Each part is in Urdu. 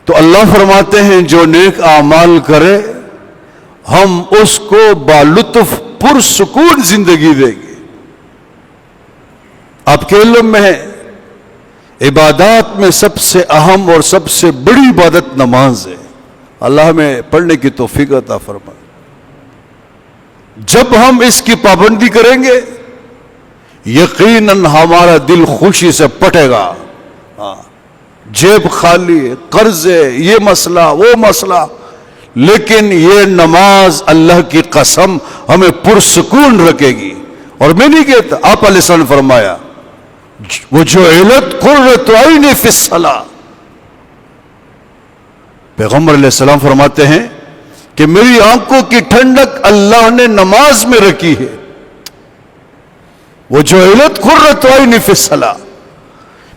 تو اللہ فرماتے ہیں جو نیک اعمال کرے ہم اس کو بالطف پرسکون زندگی دیں گے. آپ کے علم میں ہے عبادات میں سب سے اہم اور سب سے بڑی عبادت نماز ہے. اللہ ہمیں پڑھنے کی توفیق عطا فرمائے. جب ہم اس کی پابندی کریں گے یقیناً ہمارا دل خوشی سے پٹے گا. جیب خالی، قرضے، یہ مسئلہ وہ مسئلہ، لیکن یہ نماز اللہ کی قسم ہمیں پرسکون رکھے گی. اور میں نہیں کہتا، آپ علیہ السلام نے فرمایا وہ جو علت قرۃ عین فی الصلاۃ، پیغمبر علیہ السلام فرماتے ہیں کہ میری آنکھوں کی ٹھنڈک اللہ نے نماز میں رکھی ہے. وہ جو علت قرۃ عین فی الصلاۃ،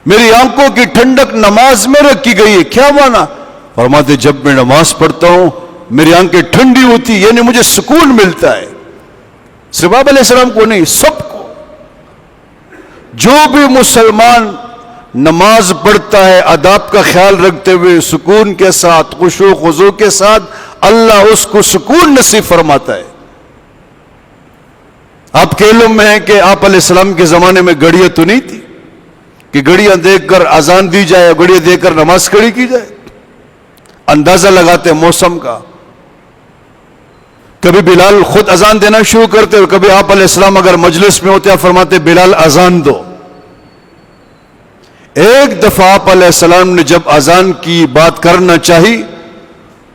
میری آنکھوں کی ٹھنڈک نماز میں رکھی گئی ہے. کیا مانا؟ فرماتے جب میں نماز پڑھتا ہوں میری آنکھیں ٹھنڈی ہوتی، یعنی مجھے سکون ملتا ہے. صرف آپ علیہ السلام کو نہیں، سب کو. جو بھی مسلمان نماز پڑھتا ہے آداب کا خیال رکھتے ہوئے سکون کے ساتھ، خشوع و خضوع کے ساتھ، اللہ اس کو سکون نصیب فرماتا ہے. آپ کے علم میں ہے کہ آپ علیہ السلام کے زمانے میں گھڑیاں تو نہیں تھی کہ گھڑیاں دیکھ کر اذان دی جائے، گھڑیاں دیکھ کر نماز کھڑی کی جائے. اندازہ لگاتے موسم کا. کبھی بلال خود اذان دینا شروع کرتے اور کبھی آپ علیہ السلام اگر مجلس میں ہوتے فرماتے بلال اذان دو. ایک دفعہ آپ علیہ السلام نے جب اذان کی بات کرنا چاہی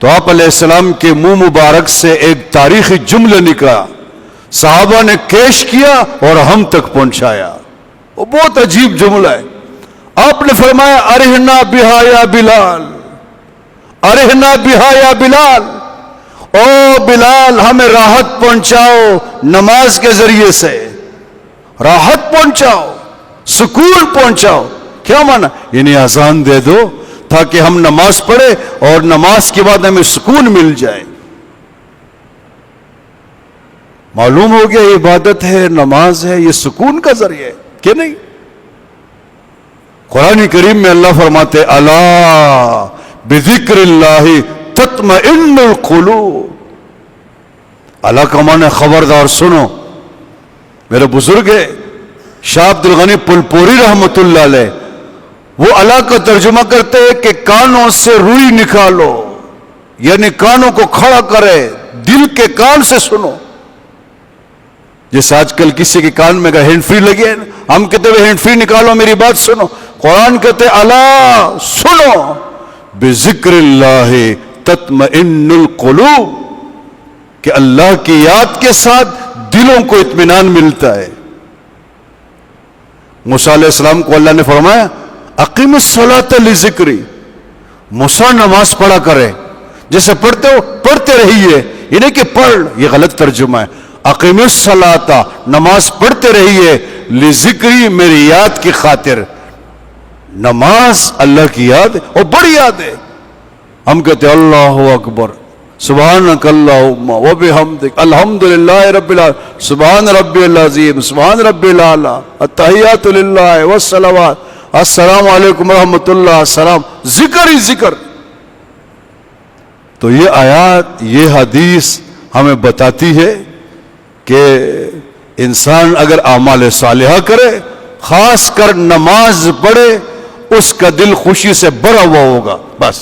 تو آپ علیہ السلام کے منہ مبارک سے ایک تاریخی جملہ نکلا، صحابہ نے کیش کیا اور ہم تک پہنچایا. وہ بہت عجیب جملہ ہے. آپ نے فرمایا ارحنا بہا یا بلال، ارحنا بہا یا بلال، او بلال ہمیں راحت پہنچاؤ نماز کے ذریعے سے، راحت پہنچاؤ، سکون پہنچاؤ. کیا مانا؟ یعنی اذان دے دو تاکہ ہم نماز پڑھے اور نماز کے بعد ہمیں سکون مل جائے. معلوم ہو گیا یہ عبادت ہے، نماز ہے، یہ سکون کا ذریعہ ہے کہ نہیں؟ قرآن کریم میں اللہ فرماتے الا بذکر اللہ تطمئن القلوب. اللہ کا معنی خبردار سنو. میرے بزرگ ہے شاہ عبد الغنی پلپوری رحمت اللہ علیہ، وہ اللہ کا ترجمہ کرتے ہیں کہ کانوں سے روئی نکالو، یعنی کانوں کو کھڑا کرے، دل کے کان سے سنو. جیسے آج کل کسی کے کان میں ہینڈ فری لگے، ہم کہتے ہیں ہینڈ فری نکالو میری بات سنو. قرآن کہتے اللہ سنو بذکر اللہ تطمئن القلوب، کہ اللہ کی یاد کے ساتھ دلوں کو اطمینان ملتا ہے. موسیٰ علیہ السلام کو اللہ نے فرمایا اقیم الصلاۃ لذکری، موسیٰ نماز پڑھا کرے، جیسے پڑھتے ہو پڑھتے رہیے، یہ نہیں کہ پڑھ، یہ غلط ترجمہ ہے. اقیم الصلاۃ، نماز پڑھتے رہیے، لذکری، میری یاد کی خاطر. نماز اللہ کی یاد ہے اور بڑی یاد ہے. ہم کہتے ہیں اللہ اکبر، سبحانک اللہم وبحمدک، الحمدللہ رب العالمین، سبحان ربی العظیم، سبحان ربی الاعلی، التحیات للہ والصلوات، السلام علیکم ورحمۃ اللہ، السلام. ذکر ہی ذکر. تو یہ آیات، یہ حدیث ہمیں بتاتی ہے کہ انسان اگر اعمال صالحہ کرے، خاص کر نماز پڑھے، اس کا دل خوشی سے بھرا ہوا ہوگا. بس